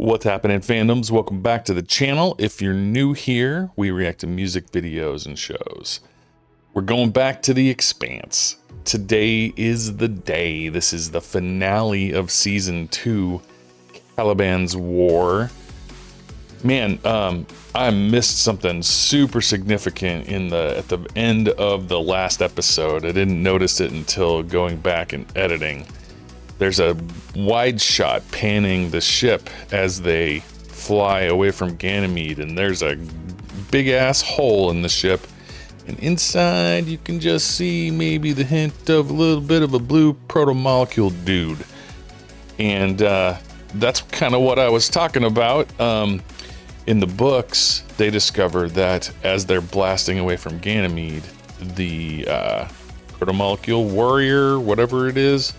What's happening, fandoms? Welcome back to the channel. If you're new here, we react to music videos and shows. We're going back to the Expanse. Today is the day. This is the finale of season 2, Caliban's War. Man, I missed something super significant at the end of the last episode. I didn't notice it until going back and editing. There's a wide shot panning the ship as they fly away from Ganymede, and there's a big ass hole in the ship, and inside you can just see maybe the hint of a little bit of a blue proto-molecule dude. And that's kind of what I was talking about. In the books, they discover that as they're blasting away from Ganymede, the proto-molecule warrior, whatever it is,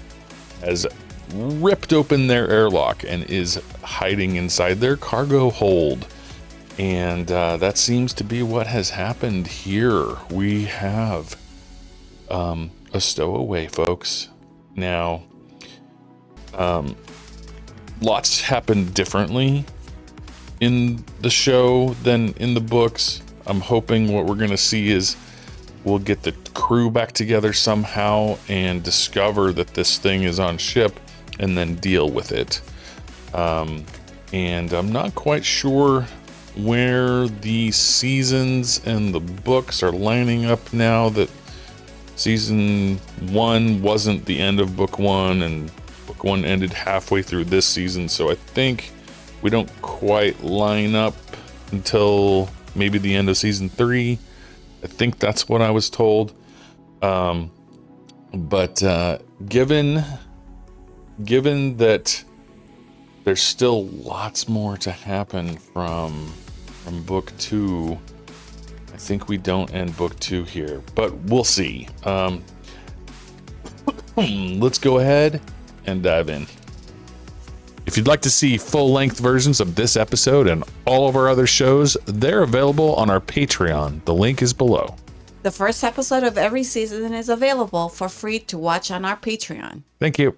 has ripped open their airlock and is hiding inside their cargo hold. And that seems to be what has happened here. We have a stowaway, folks. Now, lots happened differently in the show than in the books. I'm hoping what we're going to see is we'll get the crew back together somehow and discover that this thing is on ship and then deal with it. And I'm not quite sure where the seasons and the books are lining up now that season 1 wasn't the end of book 1 and book 1 ended halfway through this season. So I think we don't quite line up until maybe the end of season 3. I think that's what I was told. But given that there's still lots more to happen from book 2, I think we don't end book 2 here, but we'll see. Let's go ahead and dive in. If you'd like to see full-length versions of this episode and all of our other shows, they're available on our Patreon. The link is below. The first episode of every season is available for free to watch on our Patreon. Thank you.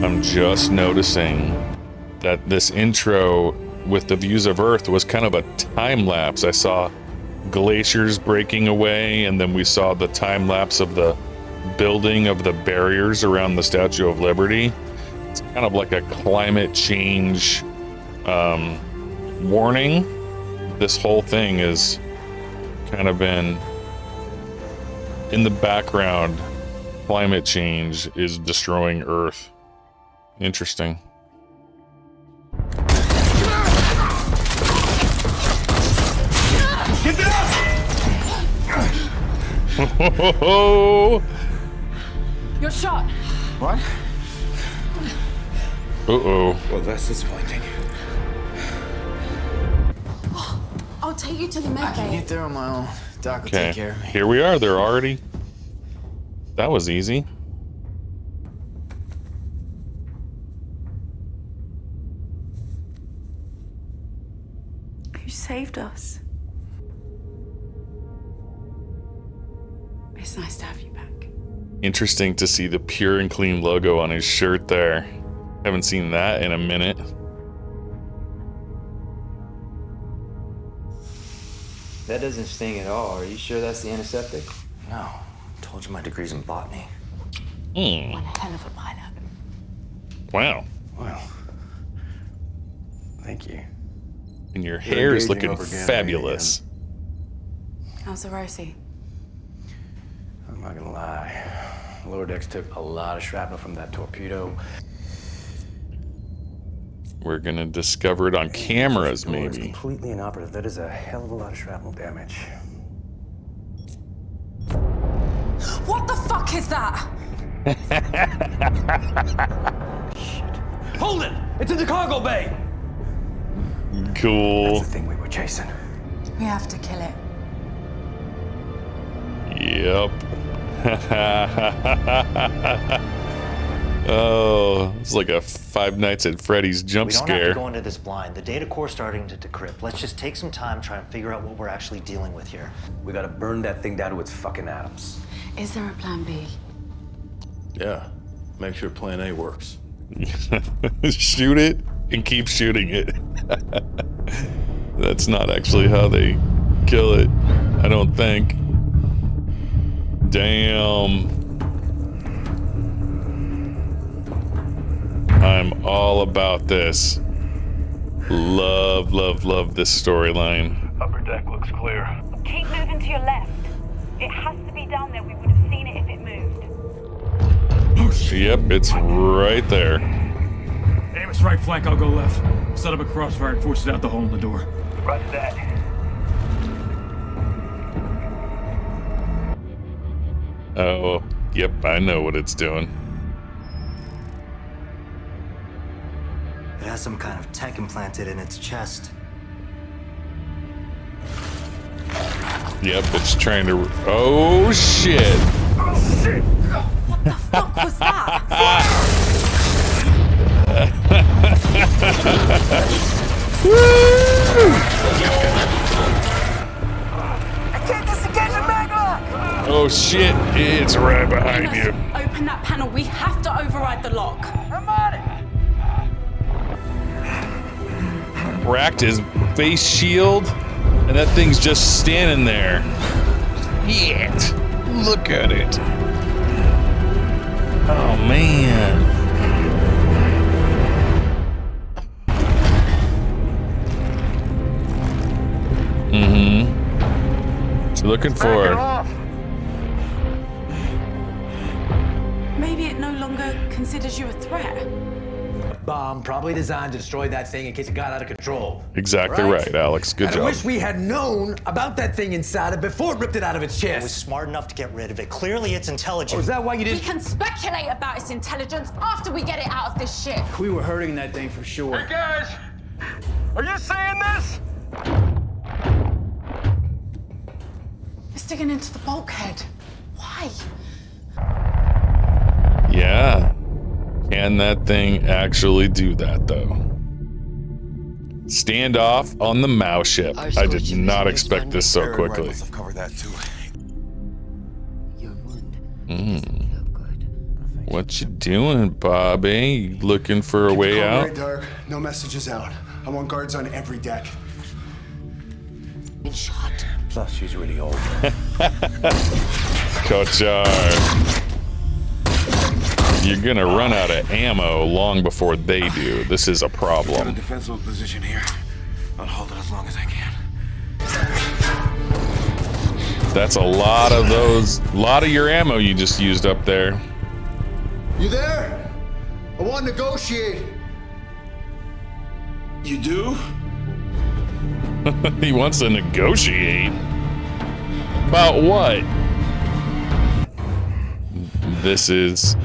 I'm just noticing that this intro with the views of Earth was kind of a time lapse. I saw glaciers breaking away, and then we saw the time lapse of the building of the barriers around the Statue of Liberty. It's kind of like a climate change warning. This whole thing has kind of been in the background. Climate change is destroying Earth. Interesting. Get down! You're shot. What? Uh-oh. Well, that's disappointing. I'll take you to the med I can bay. get there on my own. Doc will Okay, take care of me. here we are. They're already... That was easy. You saved us. It's nice to have you back. Interesting to see the Pure and Clean logo on his shirt there. Haven't seen that in a minute. That doesn't sting at all. Are you sure that's the antiseptic? No. I told you my degree's in botany. One hell of a pilot. Wow. Well, thank you. And your hair is looking engaging over fabulous. How's the Rosie? I'm not gonna lie. Lower decks took a lot of shrapnel from that torpedo. We're gonna discover it on cameras, The door is maybe. completely inoperative. That is a hell of a lot of shrapnel damage. What the fuck is that? Hold it! It's in the cargo bay! Cool. That's the thing we were chasing. We have to kill it. Yep. Oh, it's like a Five Nights at Freddy's jump We don't have scare. to go into this blind. The data core's starting to decrypt. Let's just take some time, try and figure out what we're actually dealing with here. We gotta burn that thing down to its fucking atoms. Is there a plan B? Yeah. Make sure plan A works. Shoot it and keep shooting it. That's not actually how they kill it, I don't think. Damn. I'm all about this. Love, love, love this storyline. Upper deck looks clear. Keep moving to your left. It has to be down there. We would have seen it if it moved. Oh, shit. Yep, it's right there. Amos right flank, I'll go left. Set up a crossfire and force it out the hole in the door. Roger that. Oh, yep, I know what it's doing. It has some kind of tech implanted in its chest. Yep, it's trying to... Oh, shit. Oh, shit! What the fuck was that? I can't disengage the maglock! Oh, shit, it's right behind Amos, you. open that panel. We have to override the lock. I'm on it! Cracked his face shield, and that thing's just standing there. Shit. Look at it. Oh, man. What's he looking for? Maybe it no longer considers you a threat. Bomb probably designed to destroy that thing in case it got out of control. Exactly right, Alex. Good And job. I wish we had known about that thing inside it before it ripped it out of its It was chest. smart enough to get rid of it. Clearly, it's intelligent. Or is that why you We didn't? can speculate about its intelligence after we get it out of this ship. We were hurting that thing for sure. Hey, guys! Are you seeing this? It's digging into the bulkhead. Why? Yeah. Can that thing actually do that, though? Standoff on the Mao ship. I did not expect this so quickly. I've covered that too. What you doing, Bobby? You looking for a way out? Very dark. No messages out. I want guards on every deck. Been shot. Plus, she's really old. Kochar. You're gonna run out of ammo long before they do. This is a Got a problem. defensive position here. I'll hold it as long as I can. That's a lot of those, lot of your ammo you just used up there. You there? I want to negotiate. You do? He wants to negotiate. About what? This is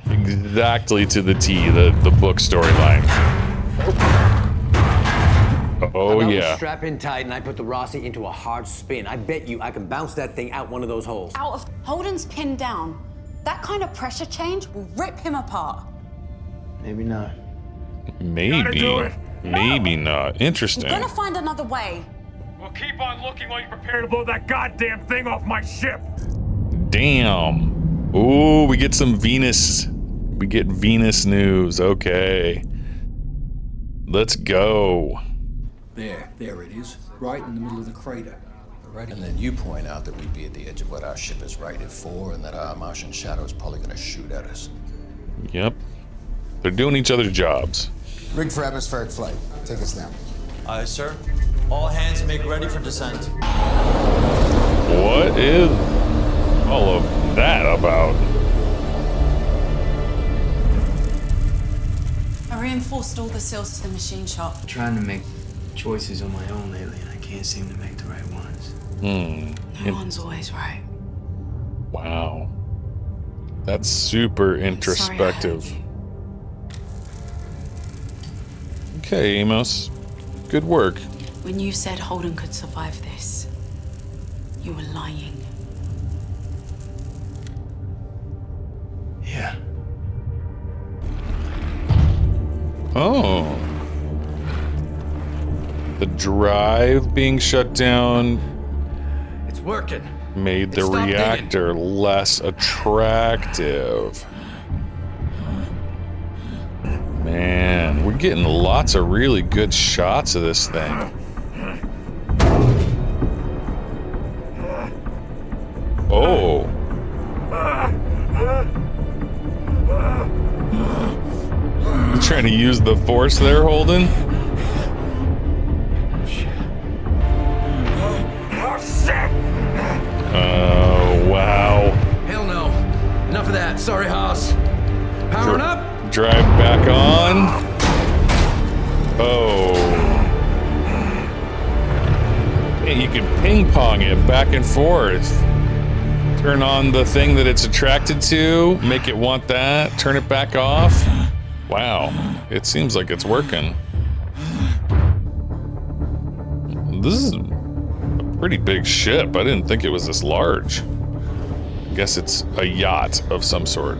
exactly to the T, the book storyline. Oh, yeah. Strap in tight, and I put the Rossi into a hard spin. I bet you I can bounce that thing out one of those holes. Out of Holden's pinned down. That kind of pressure change will rip him apart. Maybe not. Maybe. Maybe not. We're Interesting. gonna find another way. Well, keep on looking while you prepare to blow that goddamn thing off my ship. Damn. Ooh, we get some Venus. We get Venus news. Okay. Let's go. There it is, right in the middle of the crater. And then you point out that we'd be at the edge of what our ship is rated for, and that our Martian shadow is probably going to shoot at us. Yep. They're doing each other's jobs. Rig for atmospheric flight. Take us down. Aye, sir. All hands make ready for descent. What is all of that about? I reinforced all the seals to the machine shop. Trying to make choices on my own lately, and I can't seem to make the right ones. No one's always right. Wow. That's super introspective. Sorry, Okay, Amos. Good work. when you said Holden could survive this, you were lying. Yeah. Oh. The drive being shut down It's working. made the Stop digging. reactor less attractive. Man, we're getting lots of really good shots of this thing. Oh. You trying to use the force there, Holden? Oh, wow. Hell no. Enough of that. Sorry, Haas. Powering up. Drive back on. Oh. Hey, you can ping pong it back and forth. Turn on the thing that it's attracted to, make it want that, turn it back off. Wow, it seems like it's working. This is a pretty big ship. I didn't think it was this large. I guess it's a yacht of some sort.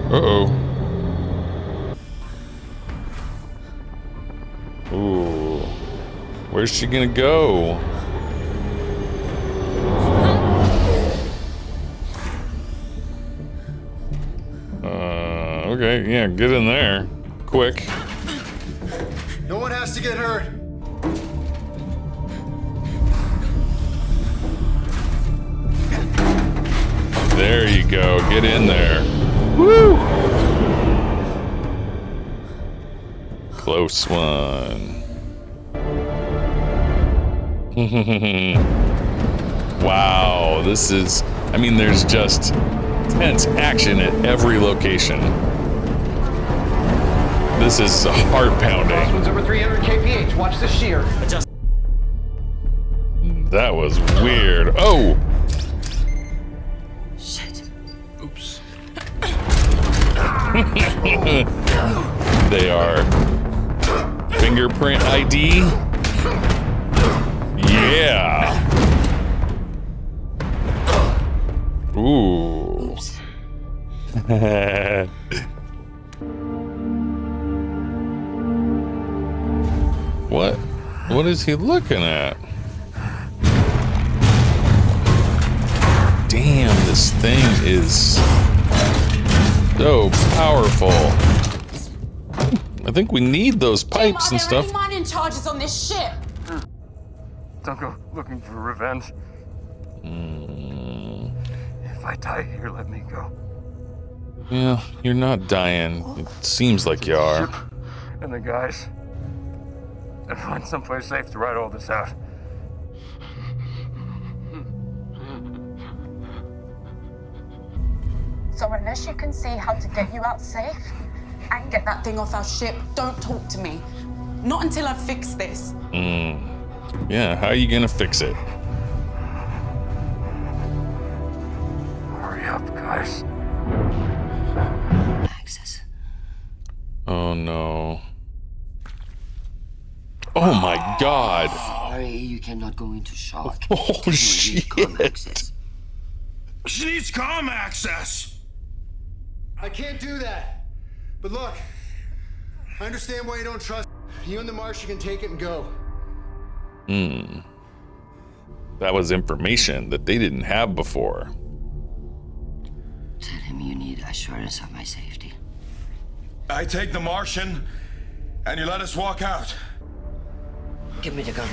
Uh-oh. Ooh. Where's she gonna go? Okay, yeah, get in there. Quick. No one has to get hurt. There you go, get in there. Woo! Close one. Wow, this is, I mean, there's just tense action at every location. This is heart pounding. Crosswinds over 300 kph. Watch the shear. Adjust. That was weird. Oh! Shit. Oops. They are fingerprint ID. Yeah. Ooh. Oops. What is he looking at? Damn, this thing is so powerful. I think we need those pipes and stuff. Are there any mining charges on this ship? Don't go looking for revenge. If I die here, let me go. Yeah, you're not dying. It seems like you are. And the guys. And find someplace safe to ride all this out. So unless you can see how to get you out safe and get that thing off our ship, don't talk to me. Not until I've fixed this. Yeah, how are you gonna fix it? Hurry up, guys. Access. Oh no. Oh my god. Sorry, you cannot go into shock. Oh shit. She needs comm access. I can't do that. But look, I understand why you don't trust. You and the Martian can take it and go. That was information that they didn't have before. Tell him you need assurance of my safety. I take the Martian, and you let us walk out. Give me the gun.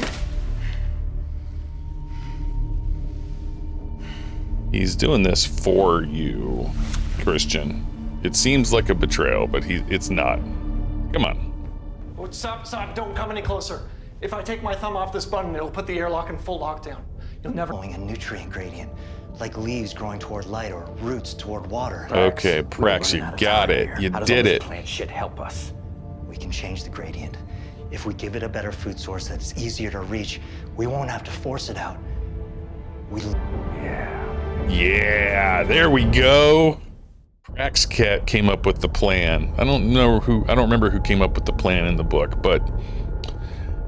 He's doing this for you, Christian. It seems like a betrayal, but it's not. Come on. Oh, stop, don't come any closer. If I take my thumb off this button, it'll put the airlock in full lockdown. You'll never... Following a nutrient gradient, like leaves growing toward light or roots toward water. Okay, Prax, you got it. You did it. Plant shit help us. We can change the gradient. If we give it a better food source that's easier to reach, we won't have to force it out. Yeah, there we go. Prax Cat came up with the plan. I don't remember who came up with the plan in the book, but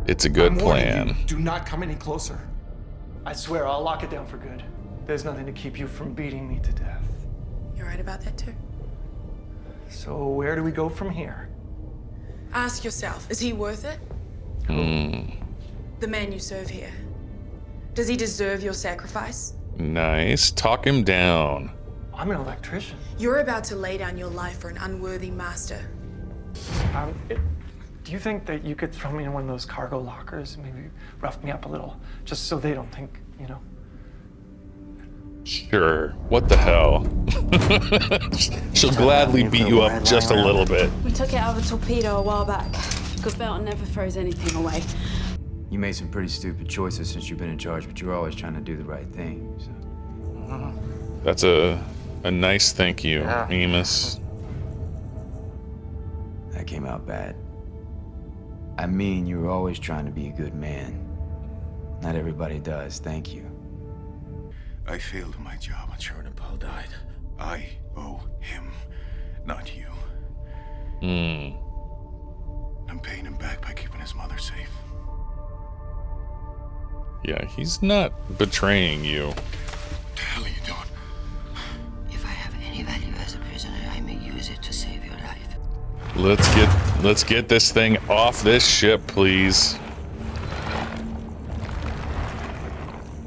it's a good plan. Do not come any closer. I swear, I'll lock it down for good. There's nothing to keep you from beating me to death. You're right about that too. So where do we go from here? Ask yourself, is he worth it? The man you serve here. Does he deserve your sacrifice? Nice. Talk him down. I'm an electrician. You're about to lay down your life for an unworthy master. Do you think that you could throw me in one of those cargo lockers, maybe rough me up a little, just so they don't think, you know? Sure. What the hell? She'll gladly beat you up just a little bit. We took it out of a torpedo a while back. Good belt never throws anything away. You made some pretty stupid choices since you've been in charge, but you're always trying to do the right thing, so. That's a nice thank you, Amos. That came out bad. I mean, you were always trying to be a good man. Not everybody does, thank you. I failed my job when Sharon and Paul died. I owe him, not you. I'm paying him back by keeping his mother safe. Yeah, he's not betraying you. What the hell are you doing? If I have any value as a prisoner, I may use it to save your life. Let's get this thing off this ship, please.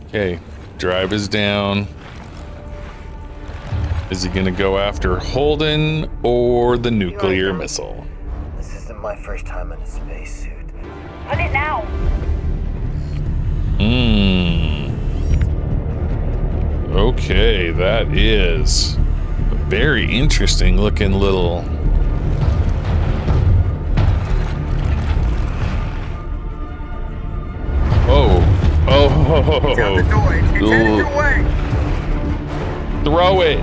Okay, drive is down. Is he gonna go after Holden or the nuclear missile? This isn't my first time in a spacesuit. On it now. Okay, that is a very interesting looking little... Throw it!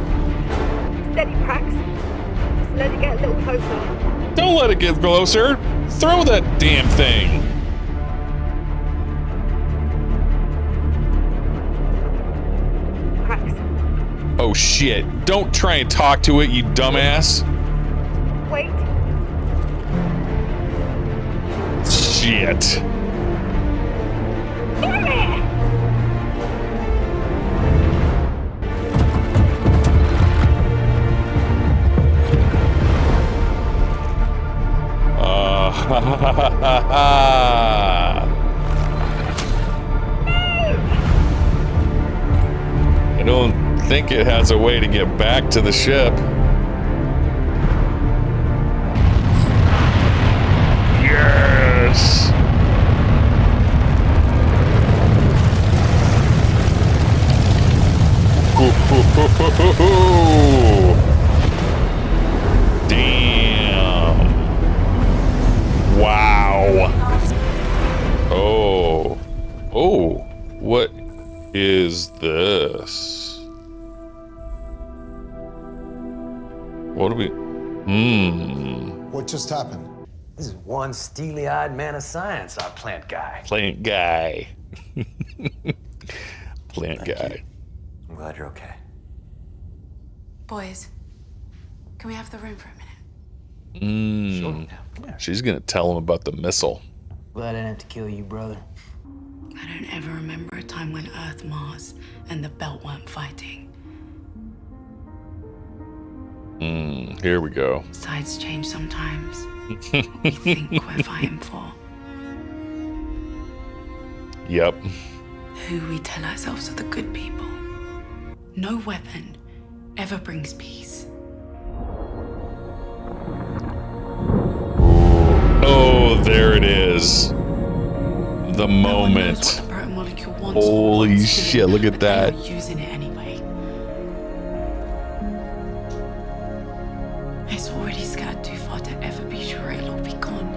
Steady, Prax. Just let it get a little closer. Don't let it get closer! Throw that damn thing! Prax. Oh shit, don't try and talk to it, you dumbass. Wait. Shit. Damn it! I don't think it has a way to get back to the ship. Yes! Damn. Wow. Oh. Oh. What is this? What do we... What just happened? This is one steely-eyed man of science, our plant guy. Plant guy. Plant guy. I'm glad you're okay. Boys, can we have the room for a minute? Sure. She's gonna tell him about the missile. Glad I didn't have to kill you, brother. I don't ever remember a time when Earth, Mars, and the Belt weren't fighting. Here we go. Sides change sometimes. We think we're fighting for. Yep. Who we tell ourselves are the good people. No weapon ever brings peace. Oh, there it is. The moment. Holy shit, look at that. Using it anyway. It's already scattered too far to ever be sure it'll be gone.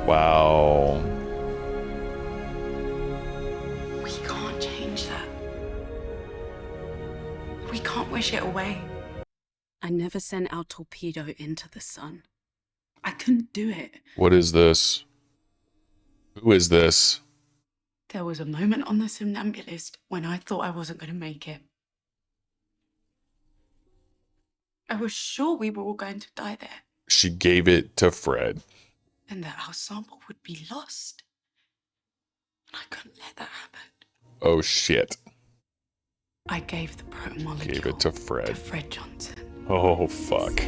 Wow. We can't change that. We can't wish it away. I never sent our torpedo into the sun. I couldn't do it. What is this? Who is this? There was a moment on the Somnambulist when I thought I wasn't going to make it. I was sure we were all going to die there. She gave it to Fred. And that our sample would be lost. And I couldn't let that happen. Oh shit. I gave the proton molecule Gave it to Fred. to Fred Johnson. Oh fuck.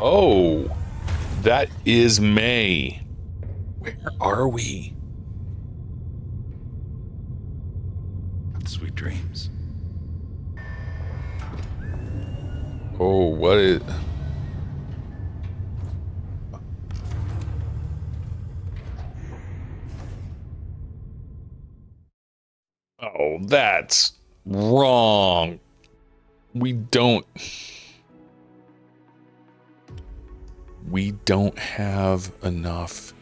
Oh, that is May. Where are we? Sweet dreams. Oh, what is... Oh, that's wrong. We don't have enough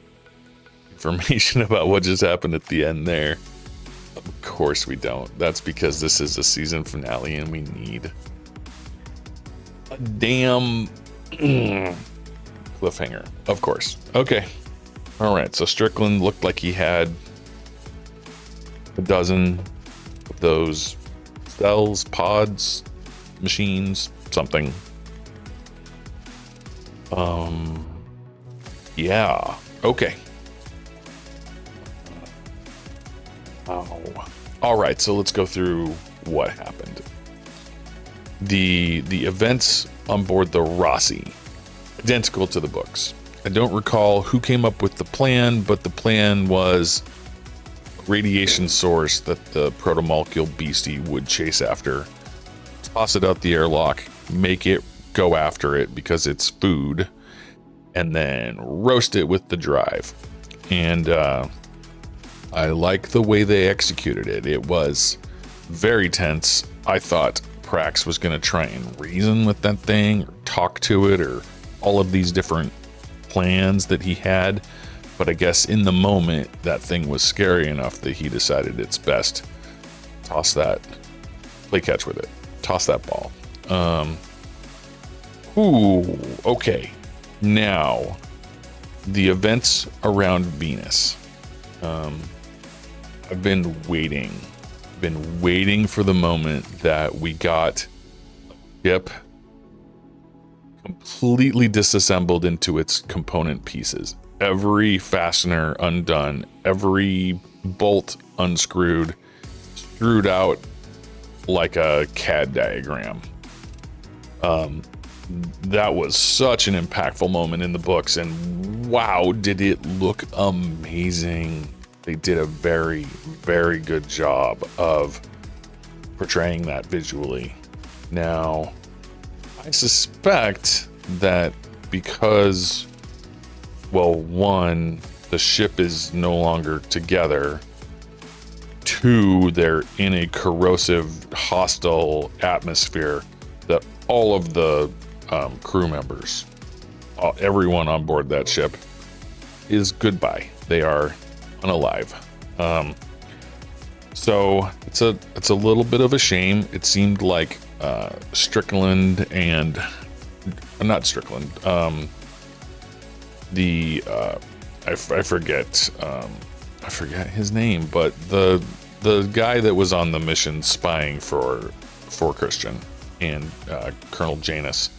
information about what just happened at the end there. Of course we don't. That's because this is a season finale and we need a damn cliffhanger. Of course. Okay. All right. So Strickland looked like he had a dozen of those cells, pods, machines, something. Yeah. Okay. Oh. All right, so let's go through what happened. The events on board the Rossi, identical to the books. I don't recall who came up with the plan, but the plan was a radiation source that the protomolecule beastie would chase after, toss it out the airlock, make it go after it because it's food, and then roast it with the drive. And I like the way they executed it. It was very tense. I thought Prax was going to try and reason with that thing, or talk to it, or all of these different plans that he had. But I guess in the moment, that thing was scary enough that he decided it's best. Toss that, play catch with it, toss that ball. Ooh, okay. Now, the events around Venus. I've been waiting for the moment that we got ship completely disassembled into its component pieces. Every fastener undone, every bolt unscrewed, screwed out like a CAD diagram. That was such an impactful moment in the books, and wow, did it look amazing. They did a very, very good job of portraying that visually. Now, I suspect that because, well, one, the ship is no longer together. Two, they're in a corrosive, hostile atmosphere, that all of the crew members, everyone on board that ship, is goodbye. They are unalive. So it's a little bit of a shame. It seemed like Strickland and not Strickland. I forget his name, but the guy that was on the mission spying for Christian and Colonel Janus.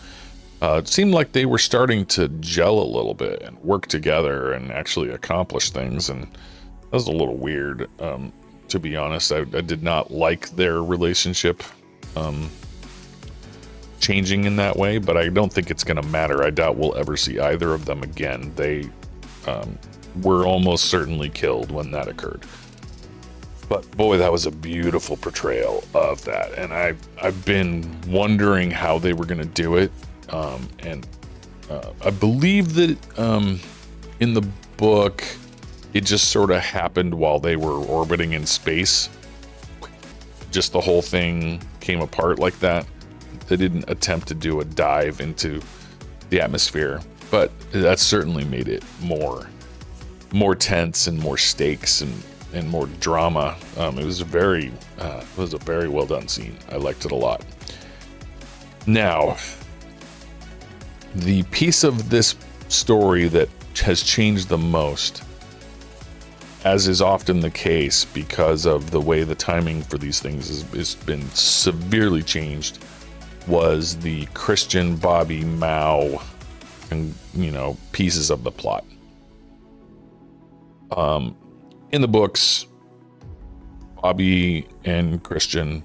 It seemed like they were starting to gel a little bit and work together and actually accomplish things, and that was a little weird, to be honest. I did not like their relationship changing in that way, but I don't think it's going to matter. I doubt we'll ever see either of them again. They were almost certainly killed when that occurred. But boy, that was a beautiful portrayal of that, and I've been wondering how they were going to do it. I believe that in the book, it just sort of happened while they were orbiting in space. Just the whole thing came apart like that. They didn't attempt to do a dive into the atmosphere, but that certainly made it more tense and more stakes and more drama. It was a very well done scene. I liked it a lot. Now, the piece of this story that has changed the most, as is often the case because of the way the timing for these things has been severely changed, was the Christian, Bobby, Mao, and pieces of the plot. In the books, Bobby and Christian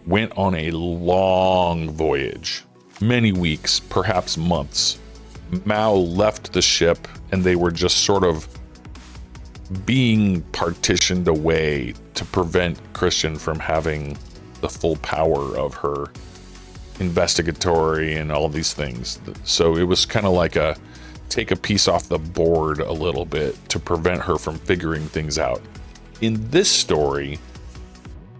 went on a long voyage, many weeks, perhaps months, Mao left the ship and they were just sort of being partitioned away to prevent Christian from having the full power of her investigatory and all these things. So it was kind of like a take a piece off the board a little bit to prevent her from figuring things out. In this story,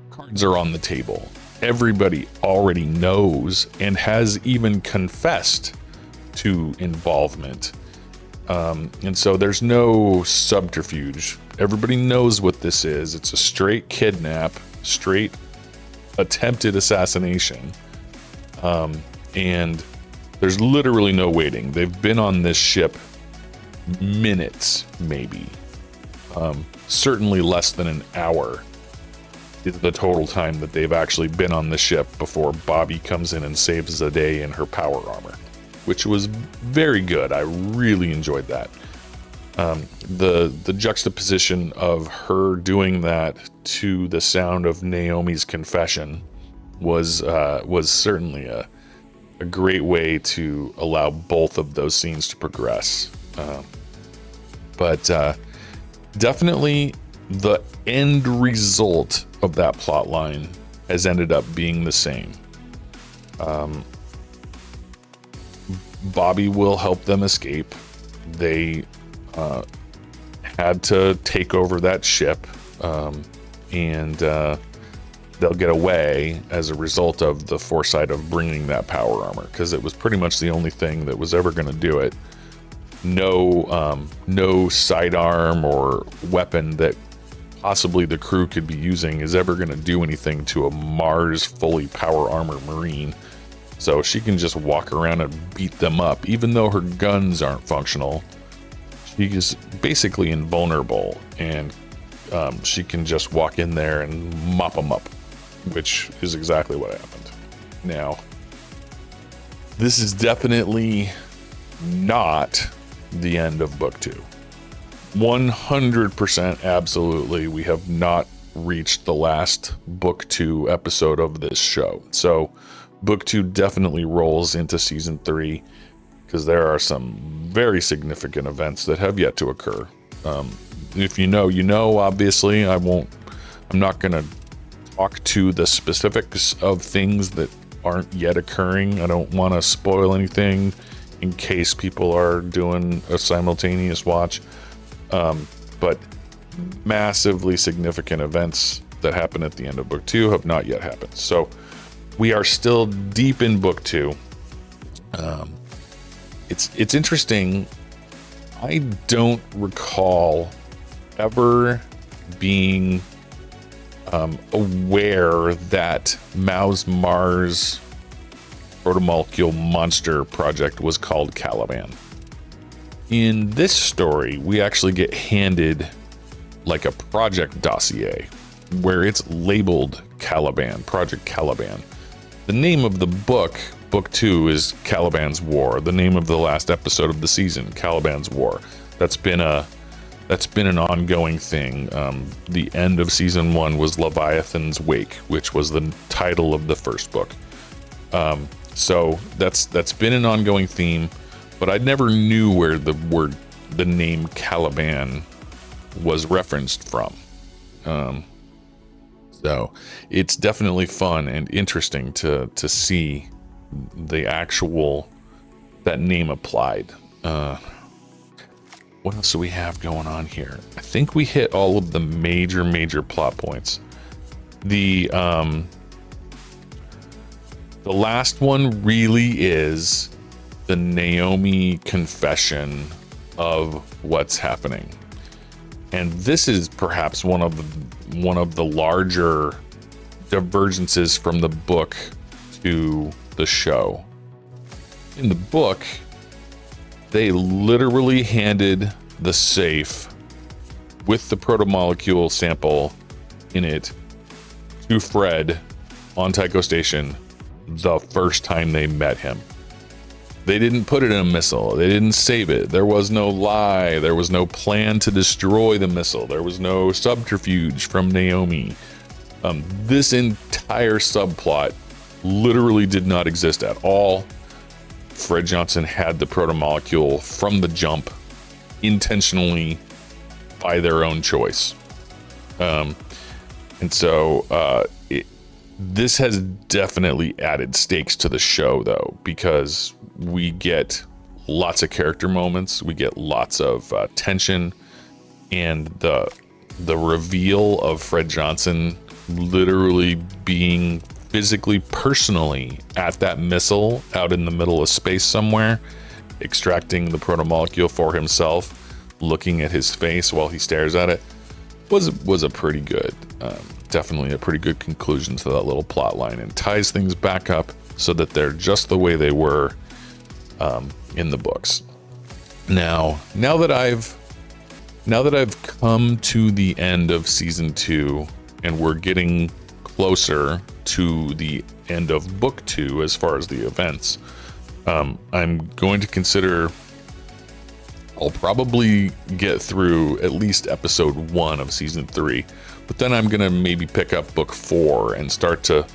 cards are on the table. Everybody already knows and has even confessed to involvement. And so there's no subterfuge. Everybody knows what this is. It's a straight kidnap, straight attempted assassination. And there's literally no waiting. They've been on this ship minutes, maybe. Certainly less than an hour is the total time that they've actually been on the ship before Bobby comes in and saves the day in her power armor, which was very good. I really enjoyed that. The juxtaposition of her doing that to the sound of Naomi's confession was certainly a great way to allow both of those scenes to progress. But definitely the end result of that plot line has ended up being the same. Bobby will help them escape. They had to take over that ship, and they'll get away as a result of the foresight of bringing that power armor, because it was pretty much the only thing that was ever going to do it. No sidearm or weapon that possibly the crew could be using is ever going to do anything to a Mars fully power armor Marine. So she can just walk around and beat them up. Even though her guns aren't functional, she is basically invulnerable, and she can just walk in there and mop them up, which is exactly what happened. Now, this is definitely not the end of book 2. 100% absolutely, we have not reached the last book 2 episode of this show. So book 2 definitely rolls into season 3, because there are some very significant events that have yet to occur. If you know, you know. Obviously, I'm not gonna talk to the specifics of things that aren't yet occurring. I don't want to spoil anything in case people are doing a simultaneous watch. But massively significant events that happen at the end of book 2 have not yet happened. So we are still deep in book 2. It's interesting. I don't recall ever being aware that Mao's Mars protomolecule monster project was called Caliban. In this story, we actually get handed like a project dossier where it's labeled Caliban, Project Caliban. The name of the book 2, is Caliban's War. The name of the last episode of the season, Caliban's War. That's been an ongoing thing. The end of season 1 was Leviathan's Wake, which was the title of the first book. So that's been an ongoing theme, but I never knew where the name Caliban was referenced from. So it's definitely fun and interesting to see the actual, that name applied. What else do we have going on here? I think we hit all of the major plot points. The last one really is the Naomi confession of what's happening. And this is perhaps one of the larger divergences from the book to the show. In the book, they literally handed the safe with the protomolecule sample in it to Fred on Tycho Station the first time they met him. They didn't put it in a missile. They didn't save it. There was no lie. There was no plan to destroy the missile. There was no subterfuge from Naomi. This entire subplot literally did not exist at all. Fred Johnson had the proto-molecule from the jump, intentionally by their own choice. And so this has definitely added stakes to the show, though, because we get lots of character moments, we get lots of tension, and the reveal of Fred Johnson literally being physically, personally at that missile out in the middle of space somewhere, extracting the proto-molecule for himself, looking at his face while he stares at it, was a pretty good, definitely a pretty good conclusion to that little plot line, and ties things back up so that they're just the way they were in the books. Now that I've come to the end of season 2 and we're getting closer to the end of book 2 as far as the events, I'm going to consider, I'll probably get through at least episode 1 of season 3, but then I'm gonna maybe pick up book 4 and start to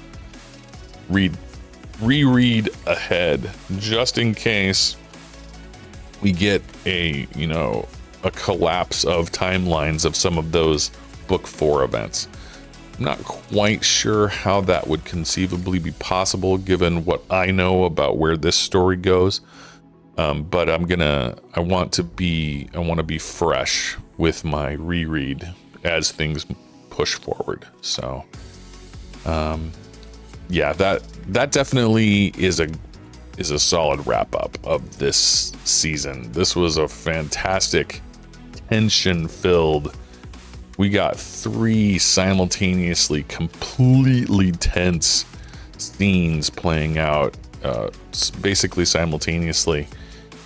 reread ahead, just in case we get a collapse of timelines of some of those book 4 events. I'm not quite sure how that would conceivably be possible given what I know about where this story goes. But I want to be fresh with my reread as things push forward. So yeah, that definitely is a solid wrap up of this season. This was a fantastic, tension filled, we got 3 simultaneously completely tense scenes playing out basically simultaneously,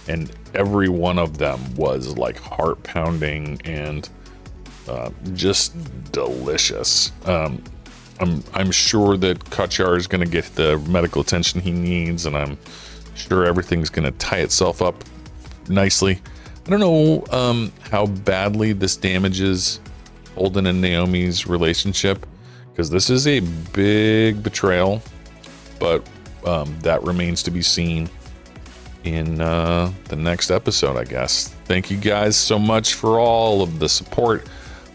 and every one of them was like heart pounding and just delicious. I'm sure that Kachar is going to get the medical attention he needs, and I'm sure everything's going to tie itself up nicely. I don't know how badly this damages Holden and Naomi's relationship, because this is a big betrayal, but that remains to be seen in the next episode, I guess. Thank you guys so much for all of the support,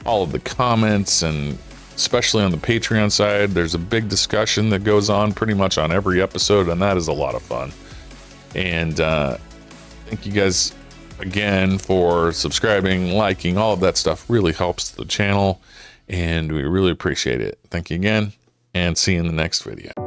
all of the comments, and especially on the Patreon side, there's a big discussion that goes on pretty much on every episode, and that is a lot of fun. And thank you guys again for subscribing, liking, all of that stuff really helps the channel, and we really appreciate it. Thank you again, and see you in the next video.